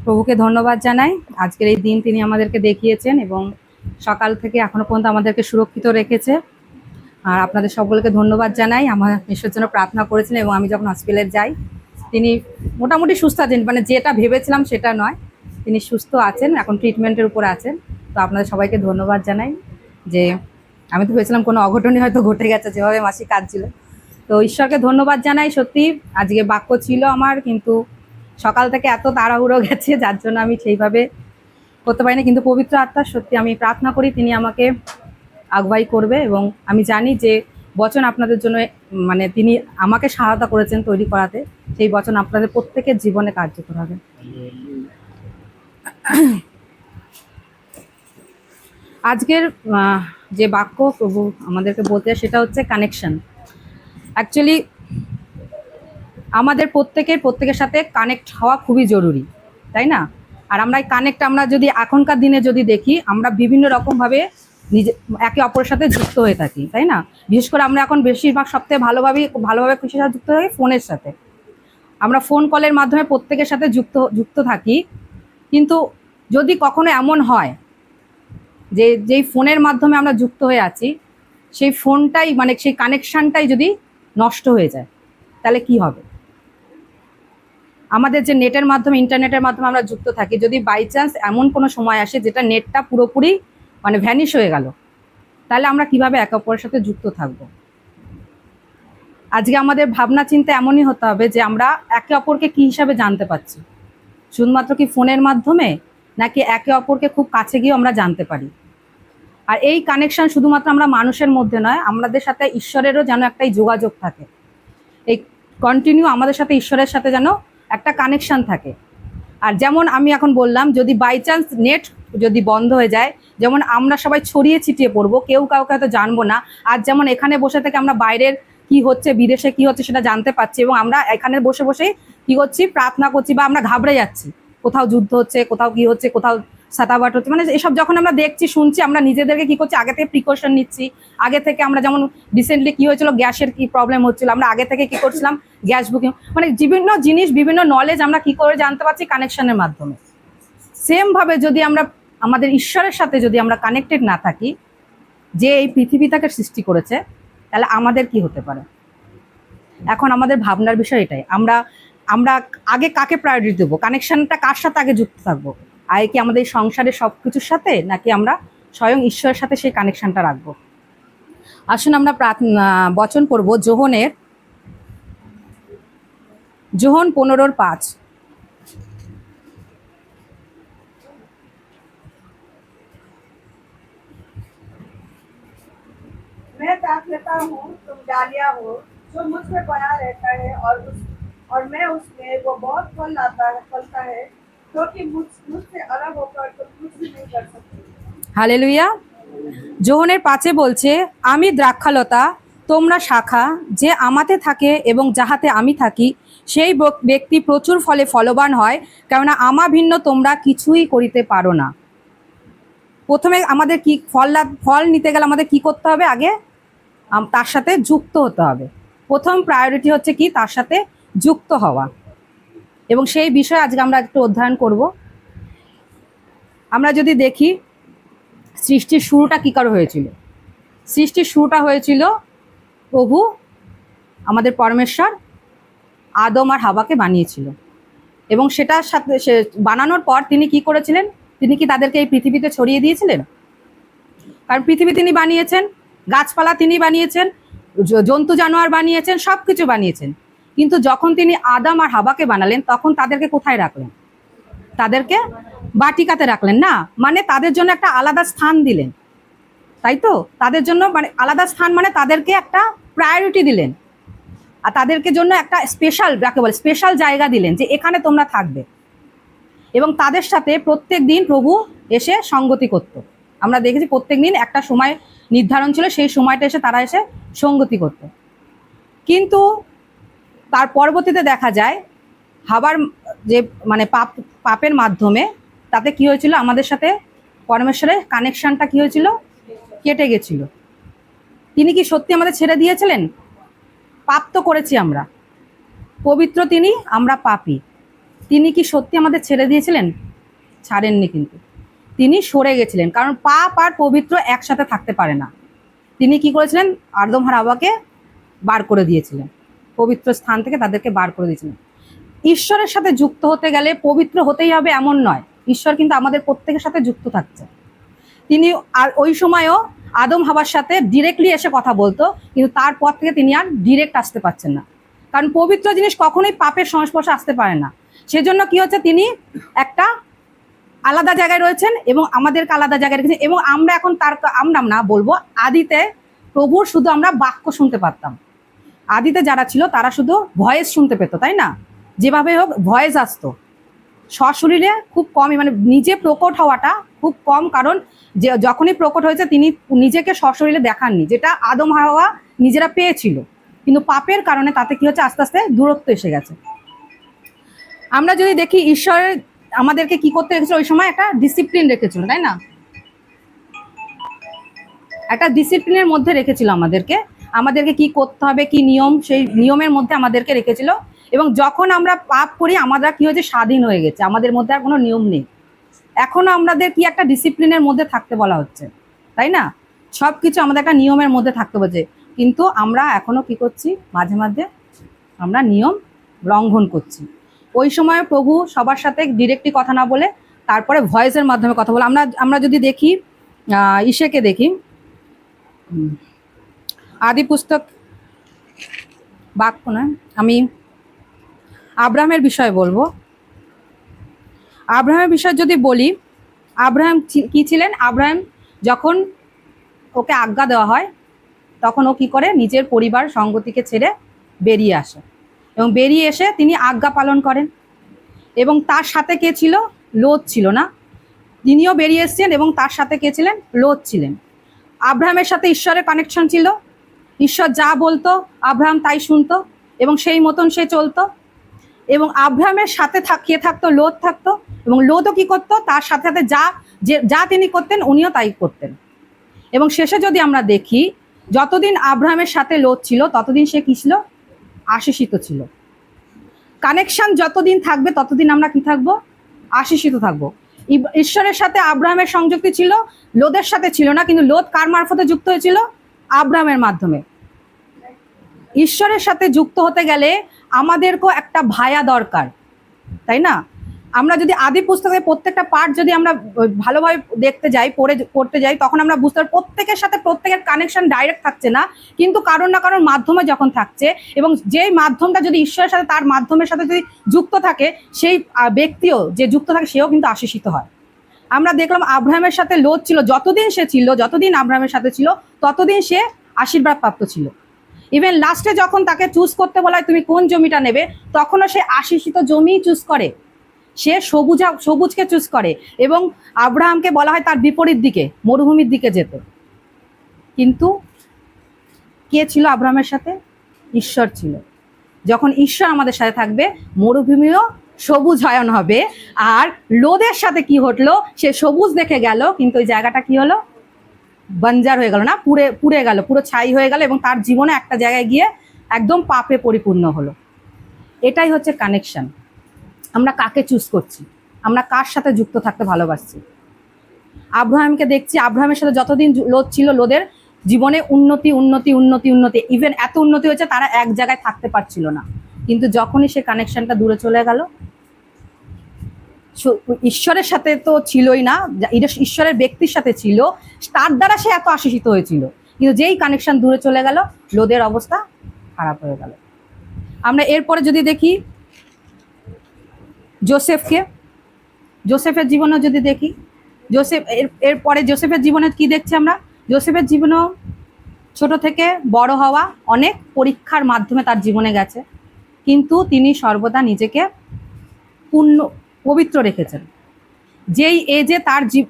প্রভুকে ধন্যবাদ জানাই। আজকের এই দিন তিনি আমাদেরকে দেখিয়েছেন এবং সকাল থেকে এখনো পর্যন্ত আমাদেরকে সুরক্ষিত রেখেছে। আর আপনাদের সকলকে ধন্যবাদ জানাই। আমার ঈশ্বরের জন্য প্রার্থনা করেছেন এবং আমি যখন হসপিটালে যাই তিনি মোটামুটি সুস্থ আছেন, মানে যেটা ভেবেছিলাম সেটা নয়, তিনি সুস্থ আছেন, এখন ট্রিটমেন্টের উপর আছেন। তো আপনাদের সবাইকে ধন্যবাদ জানাই যে আমি তো ভেবেছিলাম কোনো অঘটনই হয়তো ঘটে গেছে যেভাবে মাসি কাঁদছিল। তো ঈশ্বরকে ধন্যবাদ জানাই। সত্যি আজকে বাক্য ছিল আমার, কিন্তু সকাল থেকে এত তাড়াহুড়ো গেছে যার জন্য আমি সেইভাবে করতে পারিনি। কিন্তু পবিত্র আত্মার সত্যি আমি প্রার্থনা করি তিনি আমাকে আগুয়াই করবে এবং আমি জানি যে বচন আপনাদের জন্য, মানে তিনি আমাকে সহায়তা করেছেন তৈরি করাতে, সেই বচন আপনাদের প্রত্যেকের জীবনে কার্যকর হবে। আজকের যে বাক্য প্রভু আমাদেরকে বলতে সেটা হচ্ছে কানেকশন। অ্যাকচুয়ালি আমাদের প্রত্যেকের সাথে কানেক্ট হওয়া খুবই জরুরি, তাই না? আর আমরা এই কানেক্ট আমরা যদি এখনকার দিনে যদি দেখি, আমরা বিভিন্ন রকমভাবে নিজে একে অপরের সাথে যুক্ত হয়ে থাকি, তাই না? বিশেষ করে আমরা এখন বেশিরভাগ সবথেকে ভালোভাবে খুশির সাথে যুক্ত থাকি ফোনের সাথে। আমরা ফোন কলের মাধ্যমে প্রত্যেকের সাথে যুক্ত থাকি, কিন্তু যদি কখনো এমন হয় যে যেই ফোনের মাধ্যমে আমরা যুক্ত হয়ে আছি সেই ফোনটাই, মানে সেই কানেকশানটাই যদি নষ্ট হয়ে যায় তাহলে কি হবে? আমাদের যে নেটের মাধ্যমে, ইন্টারনেটের মাধ্যমে আমরা যুক্ত থাকি, যদি বাই চান্স এমন কোনো সময় আসে যেটা নেটটা পুরোপুরি মানে ভ্যানিশ হয়ে গেল, তাহলে আমরা কিভাবে একে অপরের সাথে যুক্ত থাকব? আজকে আমাদের ভাবনা চিন্তা এমনই হতে হবে যে আমরা একে অপরকে কী হিসাবে জানতে পারছি, শুধুমাত্র কি ফোনের মাধ্যমে, নাকি একে অপরকে খুব কাছে গিয়েও আমরা জানতে পারি? আর এই কানেকশন শুধুমাত্র আমরা মানুষের মধ্যে নয়, আমাদের সাথে ঈশ্বরেরও যেন একটাই যোগাযোগ থাকে, এই কন্টিনিউ আমাদের সাথে ঈশ্বরের সাথে যেন একটা কানেকশন থাকে। আর যেমন আমি এখন বললাম, যদি বাই চান্স নেট যদি বন্ধ হয়ে যায়, যেমন আমরা সবাই ছড়িয়ে ছিটিয়ে পড়বো, কেউ কাউকে হয়তো জানবো না। আর যেমন এখানে বসে থেকে আমরা বাইরের কি হচ্ছে, বিদেশে কি হচ্ছে সেটা জানতে পারছি, এবং আমরা এখানে বসে বসেই কি করছি, প্রার্থনা করছি, বা আমরা ঘাবড়ে যাচ্ছি, কোথাও যুদ্ধ হচ্ছে, কোথাও কি হচ্ছে, কোথাও সাতাবাট হচ্ছে, মানে এসব যখন আমরা দেখছি শুনছি, আমরা নিজেদেরকে কি করছি, আগে থেকে প্রিকশন নিচ্ছি। আগে থেকে আমরা যেমন রিসেন্টলি কি হয়েছিল, গ্যাসের কি প্রবলেম হচ্ছিল, আমরা আগে থেকে কি করছিলাম, গ্যাস বুকিং, মানে বিভিন্ন জিনিস, বিভিন্ন নলেজ আমরা কি করে জানতে পারছি, কানেকশনের মাধ্যমে। সেমভাবে যদি আমরা আমাদের ঈশ্বরের সাথে যদি আমরা কানেক্টেড না থাকি, যে এই পৃথিবীটাকে সৃষ্টি করেছে, তাহলে আমাদের কি হতে পারে? এখন আমাদের ভাবনার বিষয় এটাই, আমরা আমরা আগে কাকে প্রায়োরিটি দেবো, কানেকশনটা কার সাথে আগে যুক্ত থাকবো? আগে কি আমাদের সংসারের সব কিছুর সাথে, নাকি আমরা স্বয়ং ঈশ্বরের সাথে সেই কানেকশনটা রাখবো? আসুন আমরা বচন পড়ব যোহন 15:5। मैं ताक लेता हूँ, तुम डालियाँ हो, जो मुझ में बना रहता है और मैं उसमें, वो बहुत फलता है, क्योंकि मुझसे अलग होकर तुम कुछ भी नहीं कर सकते। हालेलुया। যোহনের 5 বলছে, আমি দ্রাক্ষালতা, তোমরা শাখা, যে আমাতে থাকে এবং যাহাতে আমি থাকি সেই ব্যক্তি প্রচুর ফলে ফলবান হয়, কেননা আমা ভিন্ন তোমরা কিছুই করিতে পারো না। প্রথমে আমাদের কি ফল নিতে গেলে আমাদের কি করতে হবে? আগে তার সাথে যুক্ত হতে হবে। প্রথম প্রায়োরিটি হচ্ছে কি? তার সাথে যুক্ত হওয়া। এবং সেই বিষয়ে আজকে আমরা একটু অধ্যয়ন করব। আমরা যদি দেখি সৃষ্টির শুরুটা কী করে হয়েছিল, সৃষ্টির শুরুটা হয়েছিল প্রভু আমাদের পরমেশ্বর আদম আর হাওয়াকে বানিয়েছিল, এবং সেটার সাথে সে বানানোর পর তিনি কি করেছিলেন? তিনি কি তাদেরকে এই পৃথিবীতে ছড়িয়ে দিয়েছিলেন? কারণ পৃথিবী তিনি বানিয়েছেন, গাছপালা তিনি বানিয়েছেন, জন্তু জানোয়ার বানিয়েছেন, সব কিছু বানিয়েছেন। কিন্তু যখন তিনি আদম আর হাওয়াকে বানালেন, তখন তাদেরকে কোথায় রাখলেন? তাদেরকে বাটিকাতে রাখলেন না, মানে তাদের জন্য একটা আলাদা স্থান দিলেন, তাই তো? তাদের জন্য মানে আলাদা স্থান, মানে তাদেরকে একটা প্রায়োরিটি দিলেন, আর তাদেরকে জন্য একটা স্পেশাল, যাকে বলে স্পেশাল জায়গা দিলেন যে এখানে তোমরা থাকবে। এবং তাদের সাথে প্রত্যেক দিন প্রভু এসে সঙ্গতি করত। আমরা দেখেছি প্রত্যেক দিন একটা সময় নির্ধারণ ছিল, সেই সময়টা এসে তারা এসে সঙ্গতি করত। কিন্তু তার পরবর্তীতে দেখা যায় হাওয়ার যে মানে পাপের মাধ্যমে তাতে কি হয়েছিল, আমাদের সাথে পরমেশ্বরের কানেকশনটা কি হয়েছিল? কেটে গেছিল। তিনি কি সত্যি আমাদের ছেড়ে দিয়েছিলেন? পাপ তো করেছি আমরা, পবিত্র তিনি, আমরা পাপী, তিনি কি সত্যি আমাদের ছেড়ে দিয়েছিলেন? ছাড়েননি কিন্তু, তিনি সরে গেছিলেন, কারণ পাপ আর পবিত্র একসাথে থাকতে পারে না। তিনি কি করেছিলেন? আদম আর হাওয়াকে বার করে দিয়েছিলেন, পবিত্র স্থান থেকে তাদেরকে বার করে দিয়েছিলেন। ঈশ্বরের সাথে যুক্ত হতে গেলে পবিত্র হতেই হবে এমন নয়, ঈশ্বর কিন্তু আমাদের প্রত্যেকের সাথে যুক্ত থাকছে। তিনি আর ওই সময়ও আদম হাওয়ার সাথে ডিরেক্টলি এসে কথা বলতো, কিন্তু তারপর থেকে তিনি আর ডিরেক্ট আসতে পারছেন না, কারণ পবিত্র জিনিস কখনোই পাপের সংস্পর্শে আসতে পারে না। সেজন্য কি হচ্ছে, তিনি একটা আলাদা জায়গায় রয়েছেন এবং আমাদেরকে আলাদা জায়গায় রেখেছেন। এবং আমরা এখন আমরা না বলবো, আদিতে প্রভুর শুধু আমরা বাক্য শুনতে পারতাম। আদিতে যারা ছিল তারা শুধু ভয়েস শুনতে পেত, তাই না? যেভাবে হোক ভয়েস আসতো, সশরীরে খুব কমই, মানে নিজে প্রকট হওয়াটা খুব কম, কারণ যে যখনই প্রকট হয়েছে তিনি নিজেকে সশরীরে দেখাননি, যেটা আদম হাওয়া নিজেরা পেয়েছিল। কিন্তু পাপের কারণে তাতে কি হচ্ছে, আস্তে আস্তে দূরত্ব এসে গেছে। আমরা যদি দেখি ঈশ্বরের আমাদেরকে কি করতে রেখেছিল, ওই সময় একটা ডিসিপ্লিন রেখেছিল, তাই না? একটা ডিসিপ্লিনের মধ্যে রেখেছিল আমাদেরকে কি করতে হবে, কি নিয়ম, সেই নিয়মের মধ্যে আমাদেরকে রেখেছিল। এবং যখন আমরা পাপ করি আমরা কি হয়েছে, স্বাধীন হয়ে গেছে, আমাদের মধ্যে আর কোনো নিয়ম নেই। এখনো আমাদের কি একটা ডিসিপ্লিনের মধ্যে থাকতে বলা হচ্ছে, তাই না? সব কিছু আমাদের একটা নিয়মের মধ্যে থাকতে বলছে, কিন্তু আমরা এখনো কি করছি, মাঝে মাঝে আমরা নিয়ম লঙ্ঘন করছি। ওই সময় প্রভু সবার সাথে ডিরেক্টলি কথা না বলে তারপরে ভয়েসের মাধ্যমে কথা বলে। আমরা যদি দেখি ইসেকে দেখি, আদি পুস্তক বাক্য না, আমি আব্রাহামের বিষয়ে বলবো। আব্রাহামের বিষয় যদি বলি, আব্রাহাম কি ছিলেন? আব্রাহাম যখন ওকে আজ্ঞা দেওয়া হয় তখন ও কি করে, নিজের পরিবার সঙ্গতিকে ছেড়ে বেরিয়ে আসে, এবং বেরিয়ে এসে তিনি আজ্ঞা পালন করেন। এবং তার সাথে কে ছিল? লোত ছিল না? তিনিও বেরিয়ে এসেছেন এবং তার সাথে কে ছিলেন? লোত ছিলেন। আব্রাহামের সাথে ঈশ্বরের কানেকশন ছিল, ঈশ্বর যা বলতো আব্রাহাম তাই শুনতো এবং সেই মতন সে চলতো। এবং আব্রাহামের সাথে কে থাকতো? লোত থাকতো। এবং লোতও কি করতো? তার সাথে সাথে যা তিনি করতেন উনিও তাই করতেন। এবং শেষে যদি আমরা দেখি, যতদিন আব্রাহামের সাথে লোত ছিল ততদিন সে কি ছিল? আশীষিত ছিল। কানেকশন যতদিন থাকবে ততদিন আমরা কি থাকবো? আশীষিত থাকবো। ঈশ্বরের সাথে আব্রাহামের সংযুক্তি ছিল, লোদের সাথে ছিল না। কিন্তু লোদ কার মারফতে যুক্ত হয়েছিল? আব্রাহামের মাধ্যমে। ঈশ্বরের সাথে যুক্ত হতে গেলে আমাদেরকেও একটা ভায়া দরকার, তাই না? আমরা যদি আদি পুস্তকের প্রত্যেকটা পার্ট যদি আমরা ভালোভাবে দেখতে যাই, পড়তে যাই, তখন আমরা বুঝতে পারি প্রত্যেকের সাথে প্রত্যেকের কানেকশন ডাইরেক্ট থাকছে না, কিন্তু কারোর না কারোর মাধ্যমে যখন থাকছে, এবং যেই মাধ্যমটা যদি ঈশ্বরের সাথে তার মাধ্যমের সাথে যদি যুক্ত থাকে, সেই ব্যক্তিও যে যুক্ত থাকে সেও কিন্তু আশীষিত হয়। আমরা দেখলাম আব্রাহামের সাথে লোত ছিল, যতদিন আব্রাহামের সাথে ছিল ততদিন সে আশীর্বাদ প্রাপ্ত ছিল। ইভেন লাস্টে যখন তাকে চুজ করতে বলা হয় তুমি কোন জমিটা নেবে, তখনও সে আশীষিত জমিই চুজ করে, সে সবুজকে চুজ করে। এবং আব্রাহামকে বলা হয় তার বিপরীত দিকে, মরুভূমির দিকে যেতে। কিন্তু কে ছিল আব্রাহামের সাথে? ঈশ্বর ছিল। যখন ঈশ্বর আমাদের সাথে থাকবে, মরুভূমিও সবুজায়ন হবে। আর লোদের সাথে কি ঘটলো, সে সবুজ দেখে গেল, কিন্তু ওই জায়গাটা কি হলো? বাঞ্জার হয়ে গেল, না পুড়ে গেল, পুরো ছাই হয়ে গেল, এবং তার জীবনে একটা জায়গায় গিয়ে একদম পাপে পরিপূর্ণ হলো। এটাই হচ্ছে কানেকশন। আমরা কাকে চুজ করছি, আমরা কার সাথে যুক্ত থাকতে ভালোবাসছি। আব্রাহামকে দেখছি, আব্রাহামের সাথে যতদিন লোদ ছিল, লোদের জীবনে উন্নতি। ইভেন এত উন্নতি হয়েছে তারা এক জায়গায় থাকতে পারছিল না। কিন্তু যখনই সে কানেকশনটা দূরে চলে গেল, ঈশ্বরের সাথে তো ছিলই না, ঈশ্বরের ব্যক্তির সাথে ছিল, তার দ্বারা সে এত আশীষিত হয়েছিল। কিন্তু যেই কানেকশন দূরে চলে গেল, লোদের অবস্থা খারাপ হয়ে গেল। আমরা এরপরে যদি দেখি জোসেফের জীবনও যদি দেখি, এরপরে জোসেফের জীবনে কি দেখছি আমরা? জোসেফের জীবনেও ছোট থেকে বড় হওয়া, অনেক পরীক্ষার মাধ্যমে তার জীবনে গেছে, কিন্তু তিনি সর্বদা নিজেকে পবিত্র রেখেছেন। যেই এজে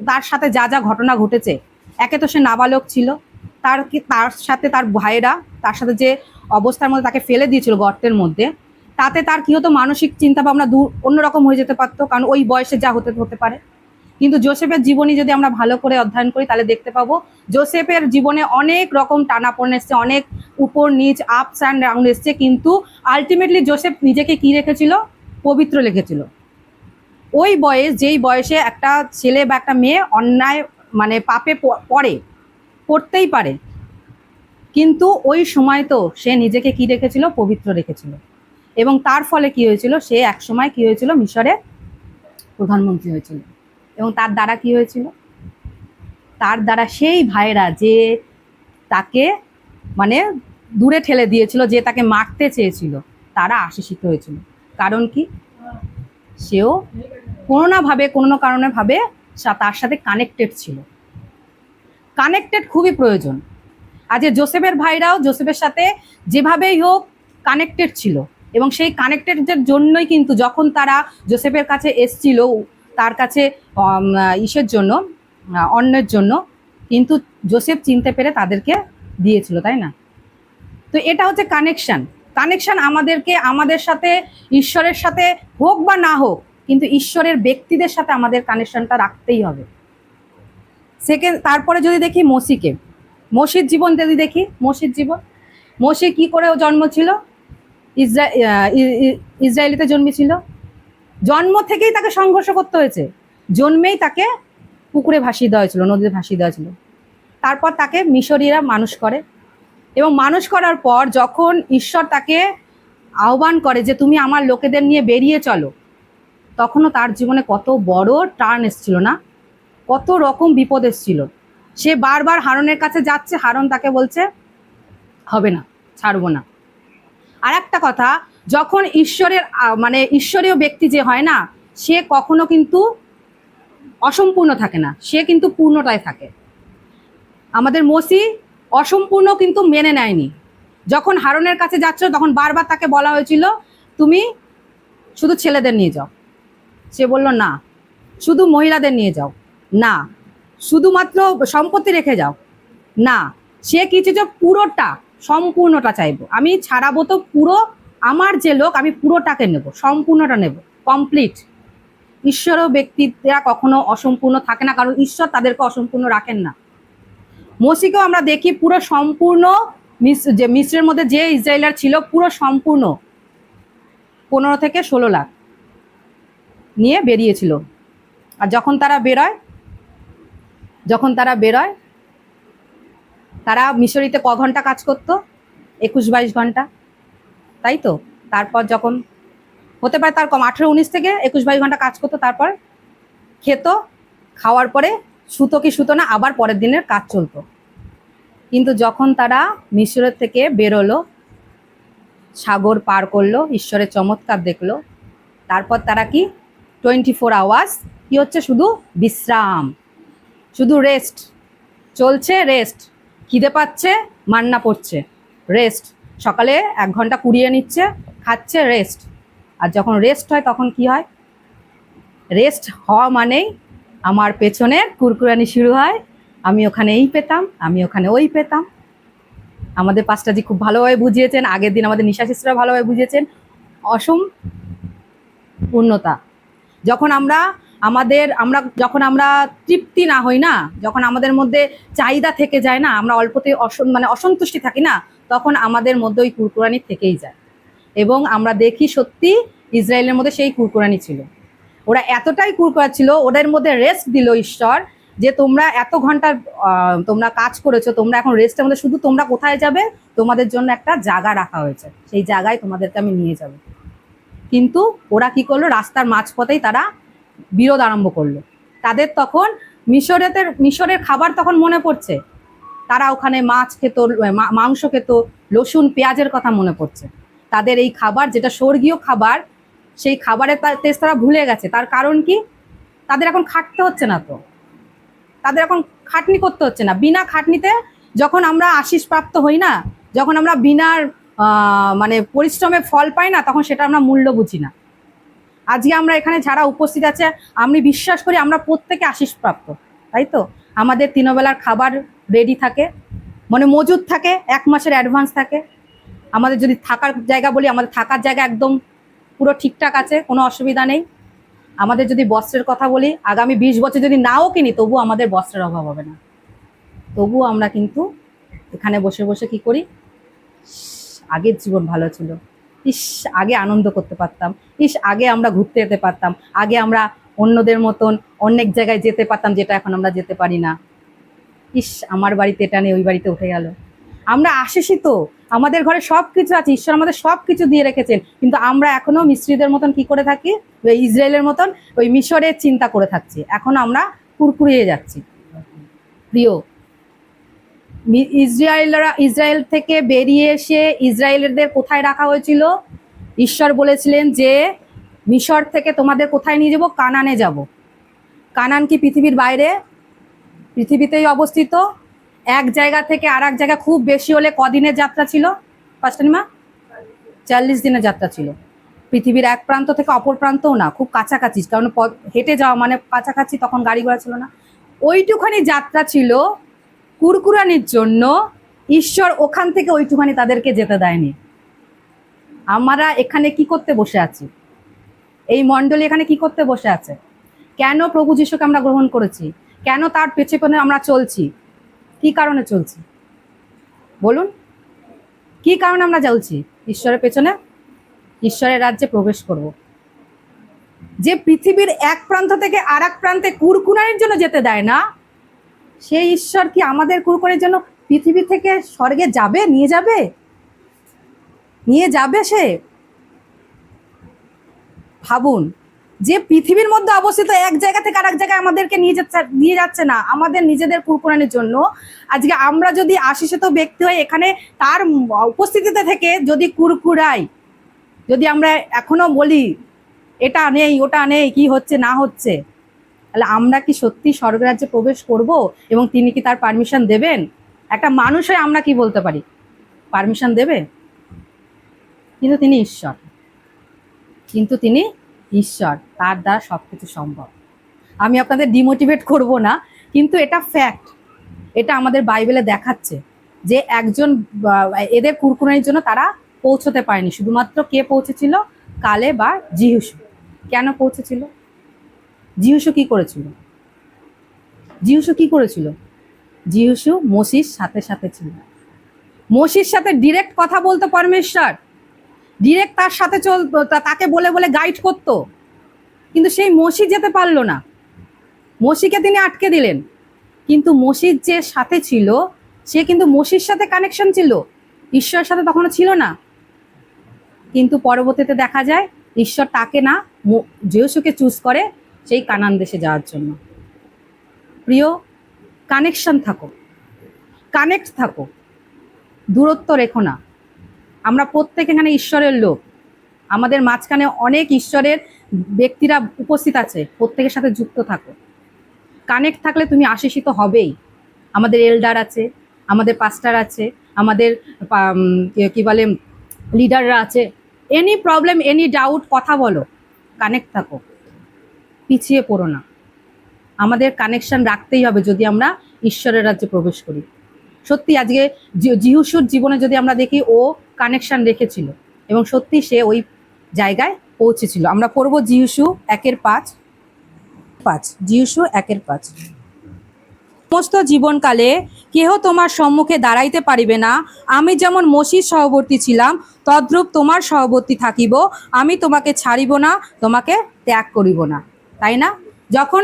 তার সাথে যা ঘটনা ঘটেছে, একে তো সে নাবালক ছিল, তার সাথে তার ভাইয়েরা তার সাথে যে অবস্থার মধ্যে তাকে ফেলে দিয়েছিল গর্তের মধ্যে, তাতে তার কি হতো, মানসিক চিন্তা ভাবনা অন্যরকম হয়ে যেতে পারতো, কারণ ওই বয়সে যা হতে পারে। কিন্তু জোসেফের জীবনী যদি আমরা ভালো করে অধ্যয়ন করি, তাহলে দেখতে পাবো জোসেফের জীবনে অনেক রকম টানাপোড়েন এসছে, অনেক উপর নিচ, আপস অ্যান্ড ডাউন এসছে, কিন্তু আলটিমেটলি জোসেফ নিজেকে কি রেখেছিল? পবিত্র রেখেছিল। ওই বয়স, যেই বয়সে একটা ছেলে বা একটা মেয়ে অন্যায় মানে পাপে পড়তেই পারে, কিন্তু ওই সময় তো সে নিজেকে কি রেখেছিল, পবিত্র রেখেছিল। এবং তার ফলে কি হয়েছিল, সে এক সময় কি হয়েছিল, মিশরের প্রধানমন্ত্রী হয়েছিল। এবং তার দ্বারা কি হয়েছিল, তার দ্বারা সেই ভাইরা যে তাকে মানে দূরে ঠেলে দিয়েছিল, যে তাকে মারতে চেয়েছিল, তারা আশীষিত হয়েছিল। কারণ কি, সেও কোনো না ভাবে, কোনো না কারণে ভাবে তার সাথে কানেক্টেড ছিল। কানেক্টেড খুবই প্রয়োজন। আজ জোসেফের ভাইরাও জোসেফের সাথে যেভাবেই হোক কানেক্টেড ছিল, এবং সেই কানেক্টেডের জন্যই কিন্তু যখন তারা জোসেফের কাছে এসছিল, তার কাছে ইসের জন্য, অন্যের জন্য, কিন্তু জোসেফ চিনতে পেরে তাদেরকে দিয়েছিল, তাই না? তো এটা হচ্ছে কানেকশন। কানেকশন আমাদেরকে আমাদের সাথে, ঈশ্বরের সাথে হোক বা না হোক, কিন্তু ঈশ্বরের ব্যক্তিদের সাথে আমাদের কানেকশনটা রাখতেই হবে। সেকেন্ড, তারপরে যদি দেখি মসিকে, মসির জীবন যদি দেখি, মসির জীবন, মসি কি করে জন্ম ছিল, ইসরায়েলিতে জন্মেছিল। জন্ম থেকেই তাকে সংঘর্ষ করতে হয়েছে, জন্মেই তাকে পুকুরে ভাসিয়ে দেওয়া হয়েছিল, নদীতে ভাসিয়ে দেওয়া ছিল। তারপর তাকে মিশরীয়রা মানুষ করে, এবং মানুষ করার পর যখন ঈশ্বর তাকে আহ্বান করে যে তুমি আমার লোকেদের নিয়ে বেরিয়ে চলো, তখনও তার জীবনে কত বড় টার্ন এসছিল না, কত রকম বিপদ এসছিল। সে বারবার হারনের কাছে যাচ্ছে, হারন তাকে বলছে হবে না, ছাড়বো না। আর একটা কথা, যখন ঈশ্বরের মানে ঈশ্বরীয় ব্যক্তি যে হয় না, সে কখনো কিন্তু অসম্পূর্ণ থাকে না, সে কিন্তু পূর্ণতায় থাকে। আমাদের মসি অসম্পূর্ণ কিন্তু মেনে নেয়নি। যখন হারনের কাছে যাচ্ছ, তখন বারবার তাকে বলা হয়েছিল তুমি শুধু ছেলেদের নিয়ে যাও, সে বলল না। শুধু মহিলাদের নিয়ে যাও, না। শুধুমাত্র সম্পত্তি রেখে যাও, না। সে কি চাইছে, পুরোটা, সম্পূর্ণটা চাইবো, আমি ছাড়াবো তো পুরো, আমার যে লোক আমি পুরোটাকে নেব, সম্পূর্ণটা নেব, কমপ্লিট। ঈশ্বরও ব্যক্তিরা কখনো অসম্পূর্ণ থাকে না, কারণ ঈশ্বর তাদেরকে অসম্পূর্ণ রাখেন না। মসিকেও আমরা দেখি পুরো সম্পূর্ণ, যে মিস্রের মধ্যে যে ইসরায়েলার ছিল পুরো সম্পূর্ণ 15 থেকে 16 লাখ নিয়ে বেরিয়েছিল। আর যখন তারা বেরোয়, তারা মিশরিতে ক ঘন্টা কাজ করতো, 21-22 ঘন্টা, তাই তো? তারপর যখন হতে পারে তার কম 18-19 থেকে 21-22 ঘন্টা কাজ করতো, তারপর খেত, খাওয়ার পরে সুতো কি সুতো না, আবার পরের দিনের কাজ চলতো। কিন্তু যখন তারা মিশরের থেকে বেরোলো, সাগর পার করলো, ঈশ্বরের চমৎকার দেখলো, তারপর তারা কি 24 আওয়ার্স কি হচ্ছে, শুধু বিশ্রাম, শুধু রেস্ট চলছে, রেস্ট। খিদে পাচ্ছে, মান্না পড়ছে, রেস্ট। সকালে 1 ঘন্টা কুড়িয়ে নিচ্ছে, খাচ্ছে, রেস্ট। আর যখন রেস্ট হয় তখন কি হয়, রেস্ট হওয়া মানেই আমার পেছনের কুরকুরানি শুরু হয়, আমি ওখানে এই পেতাম, আমি ওখানে ওই পেতাম। আমাদের পাস্টারজি খুব ভালোভাবে বুঝিয়েছেন, আগের দিন আমাদের নিশা শিষ্যরা ভালোভাবে বুঝিয়েছেন, অসম্পূর্ণতা। যখন আমরা তৃপ্তি না হই না, যখন আমাদের মধ্যে চাহিদা থেকে যায় না, আমরা অল্পতে অসন্তুষ্টি থাকি না, তখন আমাদের মধ্যে ওই কুরকুরানি থেকেই যায়। এবং আমরা দেখি সত্যি ইসরায়েলের মধ্যে সেই কুরকুরানি ছিল, ওরা এতটাই কুরকুরা ছিল, ওদের মধ্যে রেস্ট দিল ঈশ্বর, যে তোমরা এত ঘন্টা তোমরা কাজ করেছো, তোমরা এখন রেস্টের মধ্যে, শুধু তোমরা কোথায় যাবে, তোমাদের জন্য একটা জায়গা রাখা হয়েছে, সেই জায়গায় তোমাদেরকে আমি নিয়ে যাবো। কিন্তু ওরা কি করলো, রাস্তার মাঝপথেই তারা বিরোধ আরম্ভ করলো। তাদের তখন মিশরের খাবার তখন মনে পড়ছে, তারা ওখানে মাছ খেত, মাংস খেত, রসুন পেঁয়াজের কথা মনে পড়ছে। তাদের এই খাবার, যেটা স্বর্গীয় খাবার, সেই খাবারের টেস্ট তারা ভুলে গেছে। তার কারণ কি, তাদের এখন খাটতে হচ্ছে না, তো তাদের এখন খাটনি করতে হচ্ছে না। বিনা খাটনিতে যখন আমরা আশীষ প্রাপ্ত হই না, যখন আমরা বিনা পরিশ্রমে ফল পাই না, তখন সেটা আমরা মূল্য বুঝি না। আজকে আমরা এখানে যারা উপস্থিত আছে, আমি বিশ্বাস করি আমরা প্রত্যেকে আশীষ প্রাপ্ত, তাই তো? আমাদের 3 বেলার খাবার রেডি থাকে, মজুদ থাকে, 1 মাসের অ্যাডভান্স থাকে। আমাদের যদি থাকার জায়গা বলি, আমাদের থাকার জায়গা একদম পুরো ঠিকঠাক আছে, কোনো অসুবিধা নেই। আমাদের যদি বস্ত্রের কথা বলি, আগামী 20 বছর যদি নাও কিনি, তবু আমাদের বস্ত্রের অভাব হবে না। তবু আমরা কিন্তু এখানে বসে বসে কি করি, আগের জীবন ভালো ছিল, ইস আগে আনন্দ করতে পারতাম, ইস আগে আমরা ঘুরতে যেতে পারতাম, আগে আমরা অন্যদের মতন অনেক জায়গায় যেতে পারতাম, যেটা এখন আমরা যেতে পারি না। ইস, আমার বাড়িতে এটা নেই, ওই বাড়িতে উঠে গেল। আমরা আশিসই তো, আমাদের ঘরে সব কিছু আছে, ঈশ্বর আমাদের সব কিছু দিয়ে রেখেছেন, কিন্তু আমরা এখনো মিস্ত্রিদের মতন কি করে থাকি, ওই ইসরায়েলের মতন ওই মিশরের চিন্তা করে থাকছি, এখন আমরা কুরকুরিয়ে যাচ্ছি। প্রিয়, ইসরায়েল থেকে বেরিয়ে এসে ইসরায়েলদের কোথায় রাখা হয়েছিল? ঈশ্বর বলেছিলেন যে মিশর থেকে তোমাদের কোথায় নিয়ে যাব? কানানে যাব। কানান কি পৃথিবীর বাইরে? পৃথিবীতেই অবস্থিত। এক জায়গা থেকে আর এক জায়গা খুব বেশি হলে কদিনের যাত্রা ছিল পাঁচটানিমা? 40 দিনের যাত্রা ছিল। পৃথিবীর এক প্রান্ত থেকে অপর প্রান্তও না, খুব কাছাকাছি, কারণ হেঁটে যাওয়া মানে কাছাকাছি, তখন গাড়ি ঘোড়া ছিল না। ওইটুখানি যাত্রা ছিল কুরকুরানির জন্য। ঈশ্বর ওখান থেকে ওইটুখানি তাদেরকে যেতে দেয়নি। আমরা এখানে কি করতে বসে আছি? এই মণ্ডলী এখানে কি করতে বসে আছে? কেন প্রভু যিশুকে আমরা গ্রহণ করেছি? কেন তার পেছনে আমরা চলছি? কি কারণে চলছি বলুন? কি কারণে আমরা চলছি ঈশ্বরের পেছনে? ঈশ্বরের রাজ্যে প্রবেশ করব। যে পৃথিবীর এক প্রান্ত থেকে আর এক প্রান্তে কুরকুরানির জন্য যেতে দেয় না, সেই ঈশ্বর কি আমাদের কুরকুরানির জন্য পৃথিবী থেকে স্বর্গে যাবে, নিয়ে যাবে? নিয়ে যাবে সে? ভাবুন, যে পৃথিবীর মধ্যে অবস্থিত এক জায়গা থেকে আরেক জায়গায় আমাদেরকে নিয়ে যাচ্ছে না আমাদের নিজেদের কুরকুরানির জন্য। আজকে আমরা যদি আশিসিত ব্যক্তি হয়ে এখানে তার উপস্থিতিতে থেকে যদি কুরকুরাই, যদি আমরা এখনো বলি এটা নেই ওটা নেই, কি হচ্ছে না হচ্ছে, তাহলে আমরা কি সত্যি স্বর্গরাজ্যে প্রবেশ করব? এবং তিনি কি তার পারমিশন দেবেন? একটা মানুষ হয়ে আমরা কি বলতে পারি? পারমিশন দেবে? কিন্তু তিনি ঈশ্বর, কিন্তু তিনি ঈশ্বর, তার দ্বারা সব কিছু সম্ভব। আমি আপনাদের ডিমোটিভেট করব না, কিন্তু এটা ফ্যাক্ট, এটা আমাদের বাইবেলে দেখাচ্ছে যে একজন এদের কুরকুরানির জন্য তারা পৌঁছতে পারেনি। শুধুমাত্র কে পৌঁছেছিল? কালে বা যিহোশু। কেন পৌঁছেছিল? যিহোশু কি করেছিল? যিহোশু কি করেছিল? যিহোশু মোশির সাথে সাথে ছিল। মোশির সাথে ডিরেক্ট কথা বলতো পরমেশ্বর, ডিরেক্ট তার সাথে তাকে বলে বলে গাইড করতো, কিন্তু সেই মোশি যেতে পারলো না। মোশিকে তিনি আটকে দিলেন, কিন্তু মোশির যে সাথে ছিল সে কিন্তু মোশির সাথে কানেকশন ছিল, ঈশ্বরের সাথে তখনও ছিল না। কিন্তু পরবর্তীতে দেখা যায় ঈশ্বর তাকে না, যিহোশুকে চুজ করে সেই কানান দেশে যাওয়ার জন্য। প্রিয়, কানেকশন থাকো, কানেক্ট থাকো, দূরত্ব রেখো না। আমরা প্রত্যেক এখানে ঈশ্বরের লোক, আমাদের মাঝখানে অনেক ঈশ্বরের ব্যক্তিরা উপস্থিত আছে, প্রত্যেকের সাথে যুক্ত থাকো। কানেক্ট থাকলে তুমি আশীষিত হবেই। আমাদের এল্ডার আছে, আমাদের পাস্টার আছে, আমাদের কি বলে লিডাররা আছে। এনি প্রবলেম, এনি ডাউট, কথা বলো, কানেক্ট থাকো, পিছিয়ে পড়ো না। আমাদের কানেকশন রাখতেই হবে যদি আমরা ঈশ্বরের রাজ্যে প্রবেশ করি। সত্যি আজকে যিহোশুর জীবনে যদি আমরা দেখি, ও কানেকশন রেখেছিল এবং সত্যি সে ওই জায়গায় পৌঁছেছিল। আমরা পড়ব যিহোশু 1:5। যিহোশু 1:5। সমস্ত জীবনকালে কেহ তোমার সম্মুখে দাঁড়াইতে পারিবে না। আমি যেমন মোশির সহবর্তী ছিলাম, তদ্রূপ তোমার সহবর্তী থাকিব। আমি তোমাকে ছাড়িব না, তোমাকে ত্যাগ করিব না। তাই না? যখন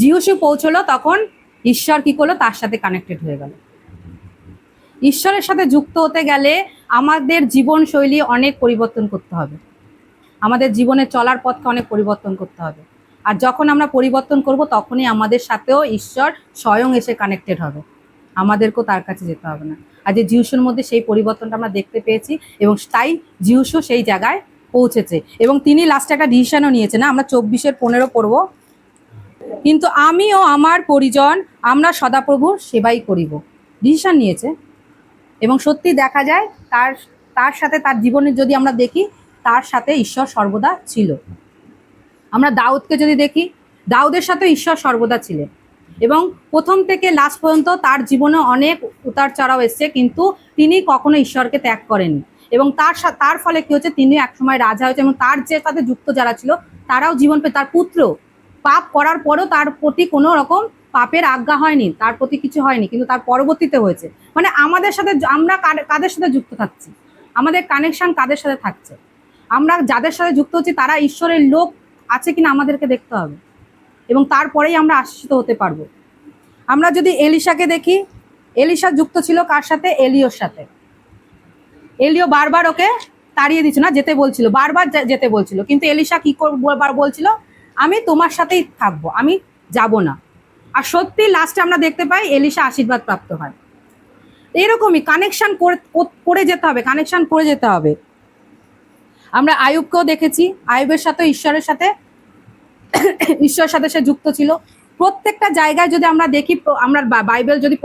যিহোশু পৌঁছলো তখন ঈশ্বর কি করলো? তার সাথে কানেক্টেড হয়ে গেল। ঈশ্বরের সাথে যুক্ত হতে গেলে আমাদের জীবনশৈলী অনেক পরিবর্তন করতে হবে, আমাদের জীবনে চলার পথকে অনেক পরিবর্তন করতে হবে। আর যখন আমরা পরিবর্তন করব তখনই আমাদের সাথেও ঈশ্বর স্বয়ং এসে কানেক্টেড হবে, আমাদেরকেও তার কাছে যেতে হবে না। আর যে যিহোশুর মধ্যে সেই পরিবর্তনটা আমরা দেখতে পেয়েছি এবং তাই যিহোশু সেই জায়গায় পৌঁছেছে এবং তিনি লাস্টে একটা ডিসিশনও নিয়েছে না? আমরা 24:15 পড়ব। কিন্তু আমি ও আমার পরিজন আমরা সদাপ্রভুর সেবাই করিব। ডিসিশন নিয়েছে এবং সত্যি দেখা যায় তার সাথে তার জীবনের যদি আমরা দেখি, তার সাথে ঈশ্বর সর্বদা ছিল। আমরা দাউদকে যদি দেখি, দাউদের সাথে ঈশ্বর সর্বদা ছিলেন এবং প্রথম থেকে লাস্ট পর্যন্ত তার জীবনে অনেক উতার চড়াও এসছে, কিন্তু তিনি কখনো ঈশ্বরকে ত্যাগ করেননি এবং তার ফলে কি হচ্ছে, তিনি একসময় রাজা হয়েছে এবং তার যে সাথে যুক্ত যারা ছিল তারাও জীবন পেয়ে, তার পুত্র পাপ করার পরও তার প্রতি কোনো রকম পাপের আজ্ঞা হয়নি, তার প্রতি কিছু হয়নি, কিন্তু তার পরবর্তীতে হয়েছে। মানে আমাদের সাথে আমরা কাদের সাথে যুক্ত থাকছি, আমাদের কানেকশন কাদের সাথে থাকছে, আমরা যাদের সাথে যুক্ত হচ্ছি তারা ঈশ্বরের লোক আছে কিনা আমাদেরকে দেখতে হবে। এবং তারপরেই আমরা আশীষিত হতে পারবো। আমরা যদি এলিশাকে দেখি, এলিশা যুক্ত ছিল কার সাথে? এলিওর সাথে। এলিও বারবার ওকে তাড়িয়ে দিচ্ছে না, যেতে বলছিল, বারবার যেতে বলছিল, কিন্তু এলিশা কি বলছিল? আমি তোমার সাথেই থাকবো, আমি যাব না। আর সত্যি লাস্টে আমরা দেখতে পাই এলিশা আশীর্বাদ প্রাপ্ত হয়। এরকমই কানেকশন করে যেতে হবে, কানেকশন করে যেতে হবে। আমরা আয়ুবকেও দেখেছি, আয়ুবের সাথে ঈশ্বরের সাথে সে যুক্ত ছিল। প্রত্যেকটা জায়গায় যদি আমরা দেখি, আমরা বাইবেল যদি